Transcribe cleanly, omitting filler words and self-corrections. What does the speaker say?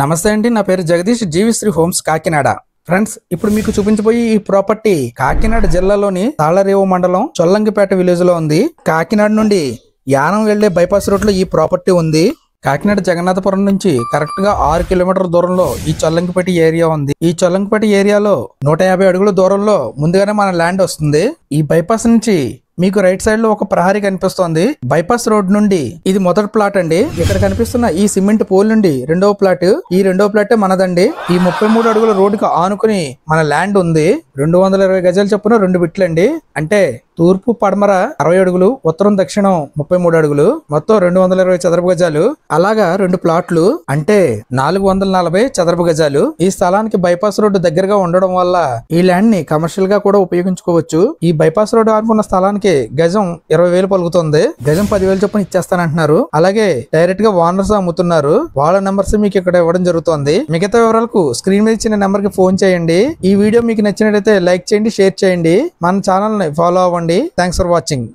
నమస్తే అండి, నా పేరు జగదీష్, జీవిశ్రీ హోమ్స్ కాకినాడ. ఫ్రెండ్స్, ఇప్పుడు మీకు చూపించబోయే ఈ ప్రాపర్టీ కాకినాడ జిల్లాలోని తాళరేవు మండలం చొల్లంగిపేట విలేజ్ లో ఉంది. కాకినాడ నుండి యానం వెళ్లే బైపాస్ రోడ్ లో ఈ ప్రాపర్టీ ఉంది. కాకినాడ జగన్నాథపురం నుంచి కరెక్ట్ గా 6 కిలోమీటర్ల దూరంలో ఈ చొల్లంగిపేట ఏరియా ఉంది. ఈ చొల్లంగిపేట ఏరియాలో 150 అడుగుల దూరంలో ముందుగానే మన ల్యాండ్ వస్తుంది. ఈ బైపాస్ నుంచి మీకు రైట్ సైడ్ లో ఒక ప్రహరీ కనిపిస్తోంది. బైపాస్ రోడ్ నుండి ఇది మొదటి ప్లాట్ అండి. ఇక్కడ కనిపిస్తున్న ఈ సిమెంట్ పోల్ నుండి రెండవ ప్లాట్, ఈ రెండవ ప్లాట్ మనదండి. ఈ 33 అడుగుల రోడ్డుకు ఆనుకుని మన ల్యాండ్ ఉంది. 220 గజాలు చొప్పున 2 బిట్లండి. అంటే తూర్పు పడమర 60 అడుగులు, ఉత్తరం దక్షిణం 33 అడుగులు, మొత్తం 220 చదరపు గజాలు. అలాగా 2 ప్లాట్లు అంటే 440 చదరపు గజాలు. ఈ స్థలానికి బైపాస్ రోడ్డు దగ్గరగా ఉండడం వల్ల ఈ ల్యాండ్ ని కమర్షియల్ గా కూడా ఉపయోగించుకోవచ్చు. ఈ బైపాస్ రోడ్డు ఆనుకున్న స్థలానికి గజం 20,000 పలుకుతుంది. గజం 10,000 చొప్పున ఇచ్చేస్తానంటున్నారు. అలాగే డైరెక్ట్ గా ఓనర్స్ అమ్ముతున్నారు. వాళ్ళ నెంబర్స్ మీకు ఇక్కడ ఇవ్వడం జరుగుతుంది. మిగతా వివరాలకు స్క్రీన్ మీద ఇచ్చిన నెంబర్ కి ఫోన్ చేయండి. ఈ వీడియో మీకు నచ్చినట్లయితే లైక్ చేయండి, షేర్ చేయండి, మన ఛానల్ ని ఫాలో అవ్వండి. Thanks for watching.